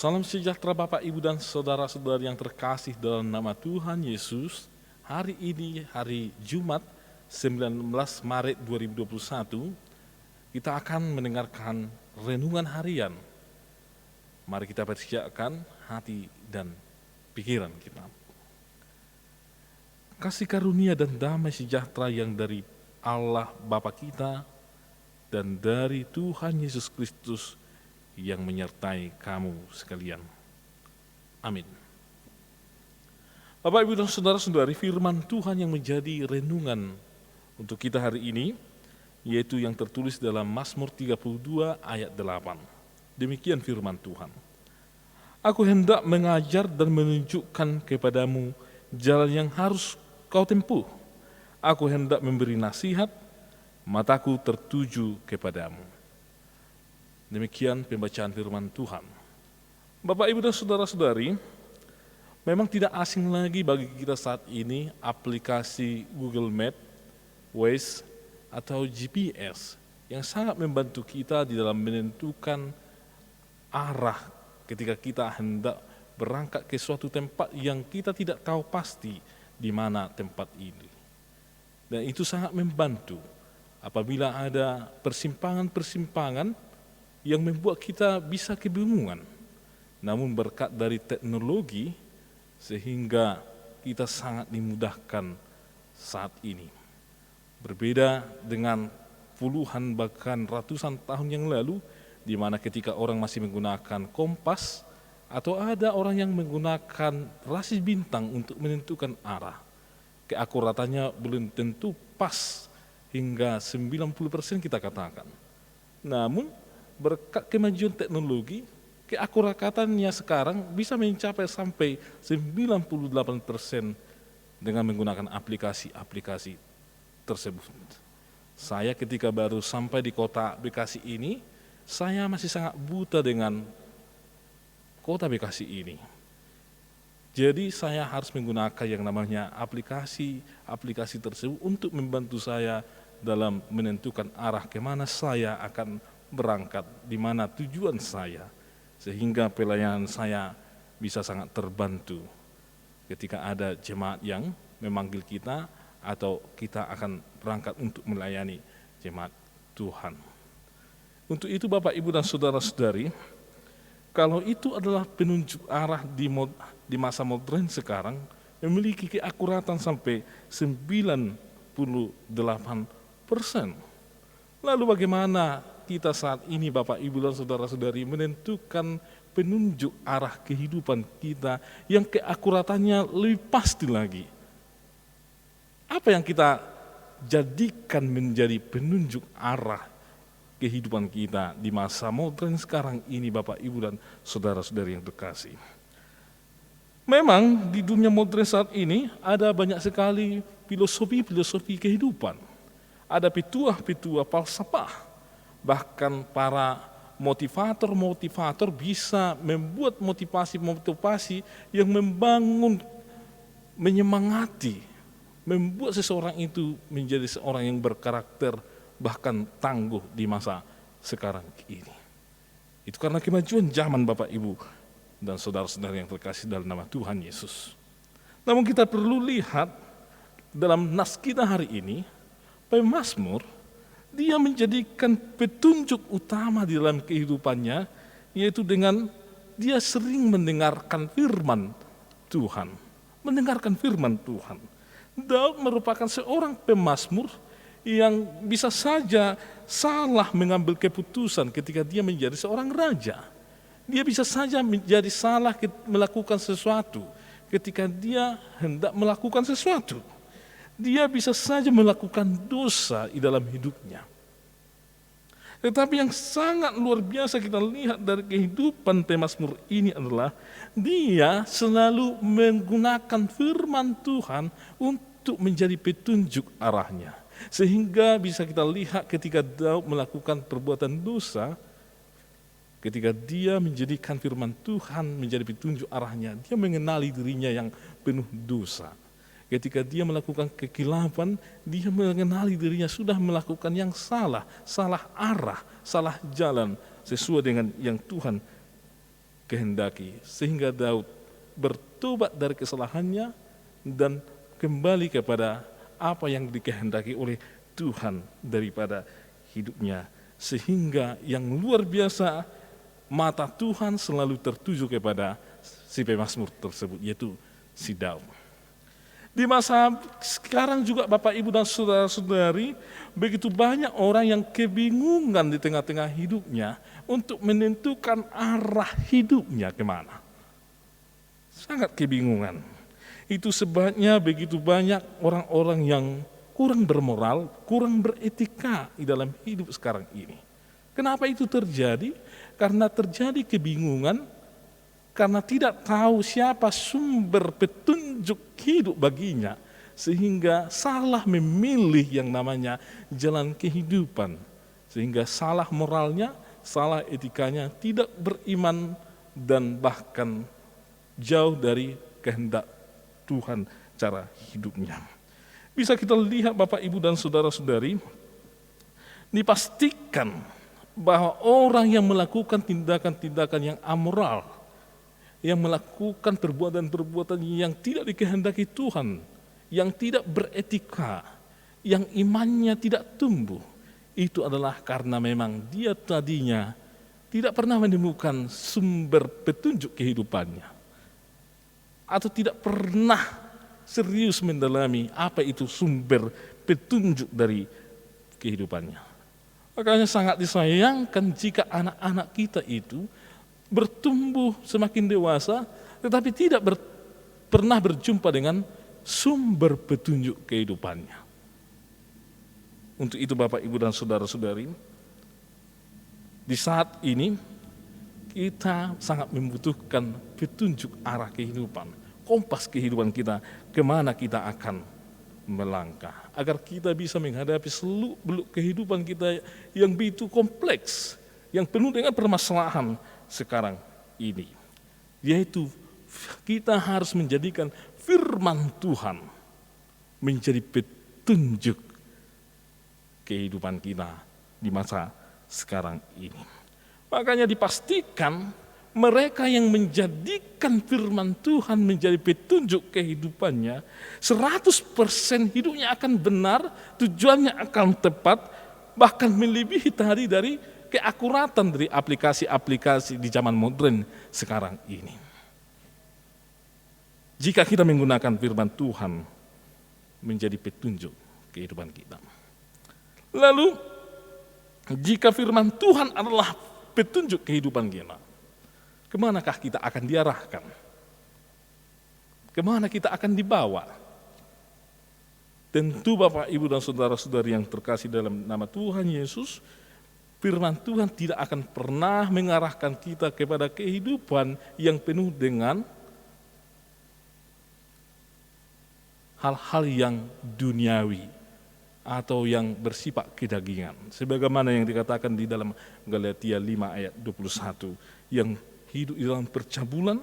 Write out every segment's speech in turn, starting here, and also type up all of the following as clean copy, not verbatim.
Salam sejahtera Bapak, Ibu, dan saudara-saudari yang terkasih dalam nama Tuhan Yesus. Hari ini, hari Jumat, 19 Maret 2021, kita akan mendengarkan renungan harian. Mari kita persiapkan hati dan pikiran kita. Kasih karunia dan damai sejahtera yang dari Allah Bapa kita dan dari Tuhan Yesus Kristus yang menyertai kamu sekalian. Amin. Bapak, Ibu, dan saudara-saudari, firman Tuhan yang menjadi renungan untuk kita hari ini, yaitu yang tertulis dalam Mazmur 32 ayat 8. Demikian firman Tuhan. Aku hendak mengajar dan menunjukkan kepadamu jalan yang harus kau tempuh. Aku hendak memberi nasihat, mataku tertuju kepadamu. Demikian pembacaan firman Tuhan. Bapak, Ibu, dan saudara-saudari, memang tidak asing lagi bagi kita saat ini aplikasi Google Map, Waze, atau GPS yang sangat membantu kita di dalam menentukan arah ketika kita hendak berangkat ke suatu tempat yang kita tidak tahu pasti di mana tempat ini. Dan itu sangat membantu apabila ada persimpangan-persimpangan yang membuat kita bisa kebingungan. Namun berkat dari teknologi sehingga kita sangat dimudahkan saat ini. Berbeda dengan puluhan bahkan ratusan tahun yang lalu, di mana ketika orang masih menggunakan kompas atau ada orang yang menggunakan rasi bintang untuk menentukan arah. Keakuratannya belum tentu pas hingga 90% kita katakan. Namun berkat kemajuan teknologi, keakuratannya sekarang bisa mencapai sampai 98% dengan menggunakan aplikasi-aplikasi tersebut. Saya ketika baru sampai di kota Bekasi ini, saya masih sangat buta dengan kota Bekasi ini. Jadi saya harus menggunakan yang namanya aplikasi tersebut untuk membantu saya dalam menentukan arah kemana saya akan berangkat, di mana tujuan saya, sehingga pelayanan saya bisa sangat terbantu ketika ada jemaat yang memanggil kita atau kita akan berangkat untuk melayani jemaat Tuhan. Untuk itu Bapak, Ibu, dan saudara-saudari, kalau itu adalah penunjuk arah di masa modern sekarang, memiliki keakuratan sampai 98%. Lalu bagaimana kita saat ini Bapak, Ibu, dan saudara-saudari menentukan penunjuk arah kehidupan kita yang keakuratannya lebih pasti lagi? Apa yang kita jadikan menjadi penunjuk arah kehidupan kita di masa modern sekarang ini Bapak, Ibu, dan saudara-saudari yang terkasih? Memang di dunia modern saat ini ada banyak sekali filosofi kehidupan. Ada petua-petua falsafah. Bahkan para motivator bisa membuat motivasi yang membangun, menyemangati, membuat seseorang itu menjadi seorang yang berkarakter, bahkan tangguh di masa sekarang ini. Itu karena kemajuan zaman Bapak, Ibu, dan saudara-saudara yang terkasih dalam nama Tuhan Yesus. Namun kita perlu lihat dalam nas kita hari ini, pemazmur dia menjadikan petunjuk utama di dalam kehidupannya, yaitu dengan dia sering mendengarkan firman Tuhan. Daud merupakan seorang pemazmur yang bisa saja salah mengambil keputusan ketika dia menjadi seorang raja. Dia bisa saja menjadi salah melakukan sesuatu ketika dia hendak melakukan sesuatu. Dia bisa saja melakukan dosa di dalam hidupnya. Tetapi yang sangat luar biasa kita lihat dari kehidupan pemazmur ini adalah dia selalu menggunakan firman Tuhan untuk menjadi petunjuk arahnya. Sehingga bisa kita lihat ketika Daud melakukan perbuatan dosa, ketika dia menjadikan firman Tuhan menjadi petunjuk arahnya, dia mengenali dirinya yang penuh dosa. Ketika dia melakukan kekilapan, dia mengenali dirinya sudah melakukan yang salah arah, salah jalan sesuai dengan yang Tuhan kehendaki, sehingga Daud bertobat dari kesalahannya dan kembali kepada apa yang dikehendaki oleh Tuhan daripada hidupnya. Sehingga yang luar biasa, mata Tuhan selalu tertuju kepada si pemazmur tersebut, yaitu si Daud. Di masa sekarang juga Bapak Ibu dan saudara-saudari, begitu banyak orang yang kebingungan di tengah-tengah hidupnya untuk menentukan arah hidupnya kemana. Sangat kebingungan. Itu sebabnya begitu banyak orang-orang yang kurang bermoral, kurang beretika di dalam hidup sekarang ini. Kenapa itu terjadi? Karena terjadi kebingungan, karena tidak tahu siapa sumber petunjuk hidup baginya, sehingga salah memilih yang namanya jalan kehidupan, sehingga salah moralnya, salah etikanya, tidak beriman, dan bahkan jauh dari kehendak Tuhan cara hidupnya. Bisa kita lihat Bapak Ibu dan saudara-saudari, dipastikan bahwa orang yang melakukan tindakan-tindakan yang amoral, yang melakukan perbuatan-perbuatan yang tidak dikehendaki Tuhan, yang tidak beretika, yang imannya tidak tumbuh, itu adalah karena memang dia tadinya tidak pernah menemukan sumber petunjuk kehidupannya, atau tidak pernah serius mendalami apa itu sumber petunjuk dari kehidupannya. Makanya sangat disayangkan jika anak-anak kita itu bertumbuh semakin dewasa, tetapi tidak pernah berjumpa dengan sumber petunjuk kehidupannya. Untuk itu Bapak, Ibu, dan saudara-saudari, di saat ini kita sangat membutuhkan petunjuk arah kehidupan, kompas kehidupan kita, kemana kita akan melangkah, agar kita bisa menghadapi seluk-beluk kehidupan kita yang begitu kompleks, yang penuh dengan permasalahan sekarang ini, yaitu kita harus menjadikan firman Tuhan menjadi petunjuk kehidupan kita di masa sekarang ini. Makanya dipastikan mereka yang menjadikan firman Tuhan menjadi petunjuk kehidupannya, 100% hidupnya akan benar, tujuannya akan tepat, bahkan melebihi tadi dari keakuratan dari aplikasi-aplikasi di zaman modern sekarang ini. Jika kita menggunakan firman Tuhan menjadi petunjuk kehidupan kita. Lalu, jika firman Tuhan adalah petunjuk kehidupan kita, kemanakah kita akan diarahkan? Kemana kita akan dibawa? Tentu Bapak, Ibu, dan saudara-saudari yang terkasih dalam nama Tuhan Yesus, firman Tuhan tidak akan pernah mengarahkan kita kepada kehidupan yang penuh dengan hal-hal yang duniawi atau yang bersifat kedagingan. Sebagaimana yang dikatakan di dalam Galatia 5 ayat 21, yang hidup di dalam percabulan,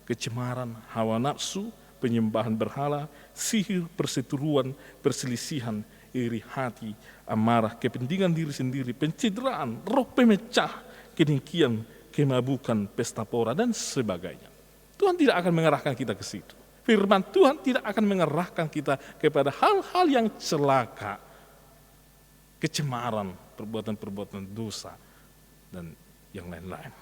kecemaran, hawa nafsu, penyembahan berhala, sihir, perseteruan, perselisihan, iri hati, amarah, kepentingan diri sendiri, pencitraan, roh pemecah, kedengkian, kemabukan, pesta pora, dan sebagainya. Tuhan tidak akan mengarahkan kita ke situ. Firman Tuhan tidak akan mengarahkan kita kepada hal-hal yang celaka, kecemaran, perbuatan-perbuatan dosa, dan yang lain-lain.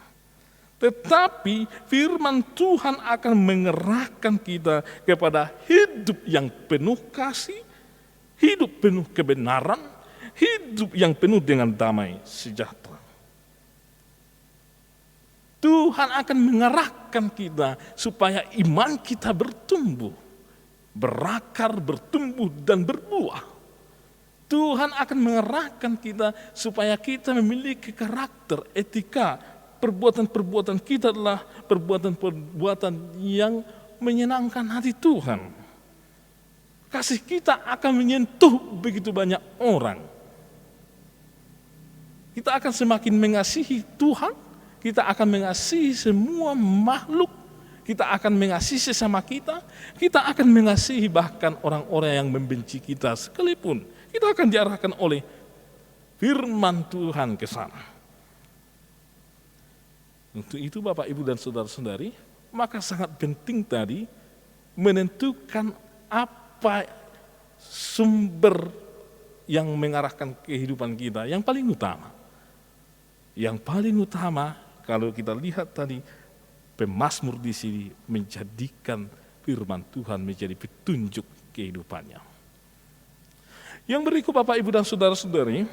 Tetapi firman Tuhan akan mengerahkan kita kepada hidup yang penuh kasih, hidup penuh kebenaran, hidup yang penuh dengan damai sejahtera. Tuhan akan mengarahkan kita supaya iman kita bertumbuh, berakar, bertumbuh, dan berbuah. Tuhan akan mengarahkan kita supaya kita memiliki karakter, etika, perbuatan-perbuatan kita adalah perbuatan-perbuatan yang menyenangkan hati Tuhan. Kasih kita akan menyentuh begitu banyak orang. Kita akan semakin mengasihi Tuhan, kita akan mengasihi semua makhluk, kita akan mengasihi sesama kita akan mengasihi bahkan orang-orang yang membenci kita sekalipun. Kita akan diarahkan oleh firman Tuhan ke sana. Untuk itu Bapak, Ibu, dan saudara-saudari, maka sangat penting tadi menentukan apa sumber yang mengarahkan kehidupan kita yang paling utama. Yang paling utama kalau kita lihat tadi, pemazmur di sini menjadikan firman Tuhan menjadi petunjuk kehidupannya. Yang berikut Bapak, Ibu, dan saudara-saudari,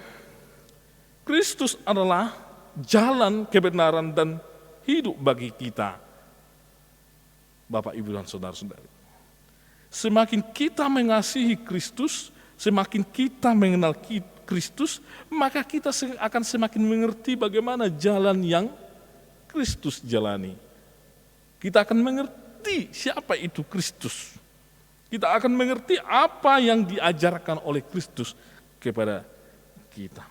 Kristus adalah jalan kebenaran dan hidup bagi kita, Bapak, Ibu, dan saudara-saudari. Semakin kita mengasihi Kristus, semakin kita mengenal Kristus, maka kita akan semakin mengerti bagaimana jalan yang Kristus jalani. Kita akan mengerti siapa itu Kristus. Kita akan mengerti apa yang diajarkan oleh Kristus kepada kita.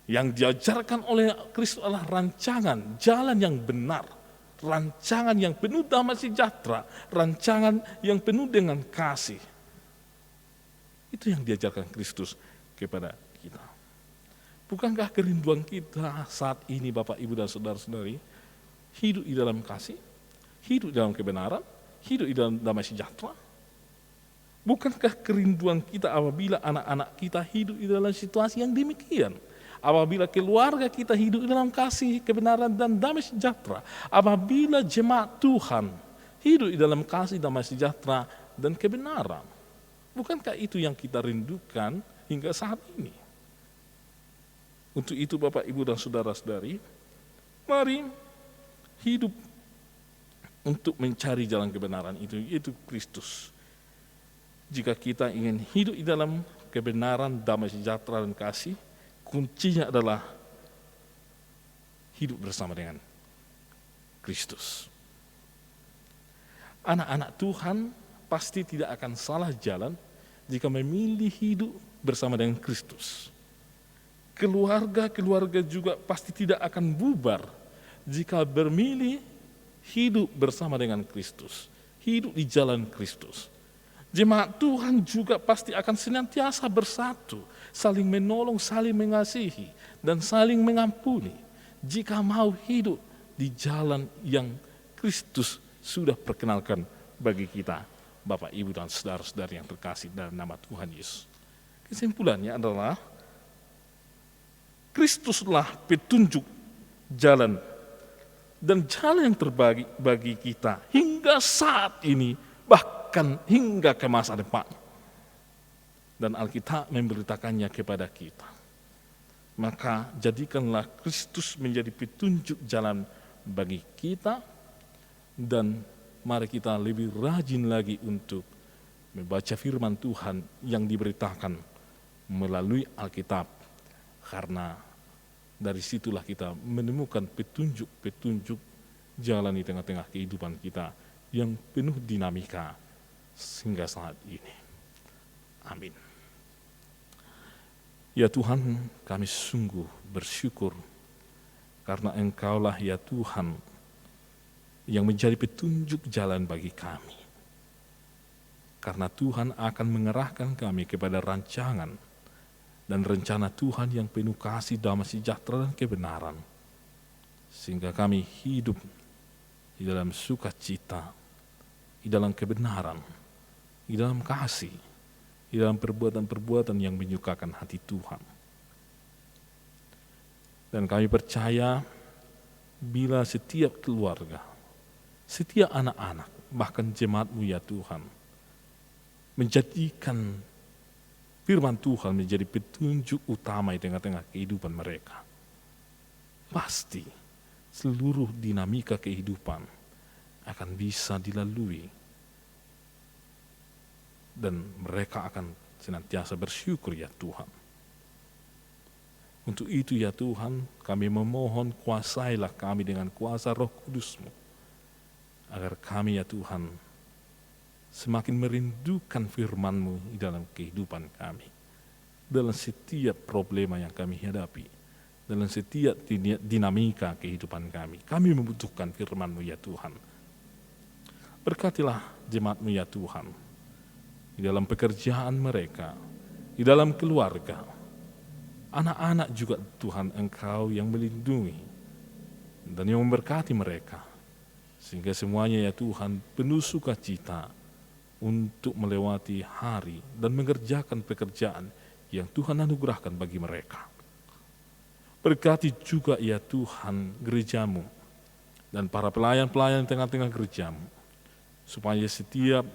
Yang diajarkan oleh Kristus adalah rancangan, jalan yang benar, rancangan yang penuh damai sejahtera, rancangan yang penuh dengan kasih. Itu yang diajarkan Kristus kepada kita. Bukankah kerinduan kita saat ini, Bapak, Ibu, dan saudara-saudari, hidup di dalam kasih, hidup di dalam kebenaran, hidup di dalam damai sejahtera? Bukankah kerinduan kita apabila anak-anak kita hidup di dalam situasi yang demikian? Apabila keluarga kita hidup di dalam kasih, kebenaran, dan damai sejahtera. Apabila jemaat Tuhan hidup di dalam kasih, damai sejahtera, dan kebenaran. Bukankah itu yang kita rindukan hingga saat ini? Untuk itu Bapak, Ibu, dan saudara-saudari, mari hidup untuk mencari jalan kebenaran itu, yaitu Kristus. Jika kita ingin hidup di dalam kebenaran, damai sejahtera, dan kasih, kuncinya adalah hidup bersama dengan Kristus. Anak-anak Tuhan pasti tidak akan salah jalan jika memilih hidup bersama dengan Kristus. Keluarga-keluarga juga pasti tidak akan bubar jika bermilih hidup bersama dengan Kristus, hidup di jalan Kristus. Jemaat Tuhan juga pasti akan senantiasa bersatu, saling menolong, saling mengasihi, dan saling mengampuni jika mau hidup di jalan yang Kristus sudah perkenalkan bagi kita, Bapak, Ibu, dan saudara-saudari yang terkasih dalam nama Tuhan Yesus. Kesimpulannya adalah Kristuslah petunjuk jalan dan jalan yang terbaik bagi kita hingga saat ini, bahkan hingga ke masa depan. Dan Alkitab memberitakannya kepada kita. Maka jadikanlah Kristus menjadi petunjuk jalan bagi kita, dan mari kita lebih rajin lagi untuk membaca firman Tuhan yang diberitakan melalui Alkitab, karena dari situlah kita menemukan petunjuk-petunjuk jalan di tengah-tengah kehidupan kita yang penuh dinamika hingga saat ini. Amin. Ya Tuhan, kami sungguh bersyukur karena Engkaulah ya Tuhan yang menjadi petunjuk jalan bagi kami. Karena Tuhan akan mengerahkan kami kepada rancangan dan rencana Tuhan yang penuh kasih, damai sejahtera, dan kebenaran. Sehingga kami hidup di dalam sukacita, di dalam kebenaran, di dalam kasih, di dalam perbuatan-perbuatan yang menyukakan hati Tuhan. Dan kami percaya bila setiap keluarga, setiap anak-anak, bahkan jemaat-Mu ya Tuhan, menjadikan firman Tuhan menjadi petunjuk utama di tengah-tengah kehidupan mereka, pasti seluruh dinamika kehidupan akan bisa dilalui dan mereka akan senantiasa bersyukur ya Tuhan. Untuk itu ya Tuhan, kami memohon kuasailah kami dengan kuasa Roh Kudus-Mu, agar kami ya Tuhan semakin merindukan firman-Mu di dalam kehidupan kami, dalam setiap problema yang kami hadapi, dalam setiap dinamika kehidupan kami. Kami membutuhkan firman-Mu ya Tuhan. Berkatilah jemaat-Mu ya Tuhan, di dalam pekerjaan mereka, di dalam keluarga, anak-anak juga Tuhan Engkau yang melindungi, dan yang memberkati mereka. Sehingga semuanya ya Tuhan penuh sukacita untuk melewati hari dan mengerjakan pekerjaan yang Tuhan anugerahkan bagi mereka. Berkati juga ya Tuhan gerejamu dan para pelayan-pelayan di tengah-tengah gerejamu, supaya setiap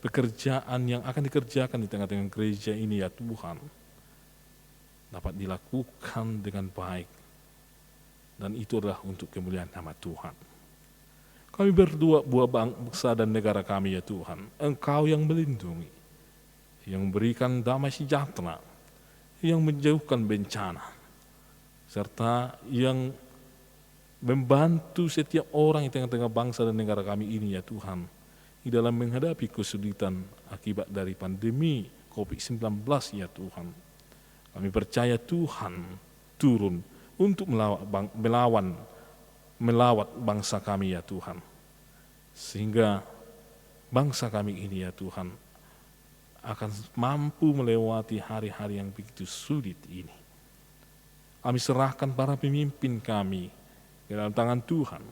pekerjaan yang akan dikerjakan di tengah-tengah gereja ini ya Tuhan dapat dilakukan dengan baik, dan itu adalah untuk kemuliaan nama Tuhan. Kami berdoa buat bangsa dan negara kami ya Tuhan, Engkau yang melindungi, yang memberikan damai sejahtera, yang menjauhkan bencana, serta yang membantu setiap orang di tengah-tengah bangsa dan negara kami ini ya Tuhan, di dalam menghadapi kesulitan akibat dari pandemi COVID-19 ya Tuhan. Kami percaya Tuhan turun untuk melawat bangsa kami ya Tuhan, sehingga bangsa kami ini ya Tuhan akan mampu melewati hari-hari yang begitu sulit ini. Kami serahkan para pemimpin kami ke dalam tangan Tuhan,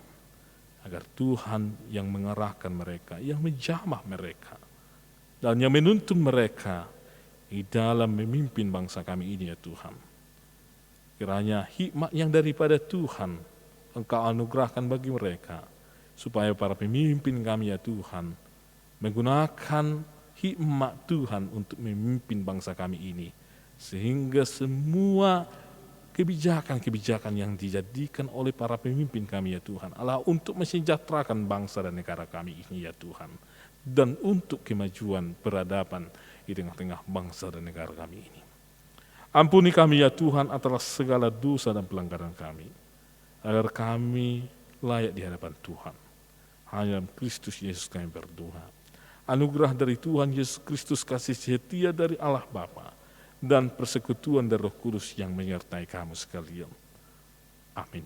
agar Tuhan yang mengarahkan mereka, yang menjamah mereka, dan yang menuntun mereka di dalam memimpin bangsa kami ini ya Tuhan. Kiranya hikmat yang daripada Tuhan Engkau anugerahkan bagi mereka, supaya para pemimpin kami ya Tuhan menggunakan hikmat Tuhan untuk memimpin bangsa kami ini, sehingga semua kebijakan-kebijakan yang dijadikan oleh para pemimpin kami ya Tuhan adalah untuk mensejahterakan bangsa dan negara kami ini ya Tuhan, dan untuk kemajuan peradaban di tengah-tengah bangsa dan negara kami ini. Ampuni kami ya Tuhan atas segala dosa dan pelanggaran kami, agar kami layak di hadapan Tuhan. Hanya dalam Kristus Yesus kami berdoa. Anugerah dari Tuhan Yesus Kristus, kasih setia dari Allah Bapa, dan persekutuan dari Roh Kudus yang menyertai kamu sekalian. Amin.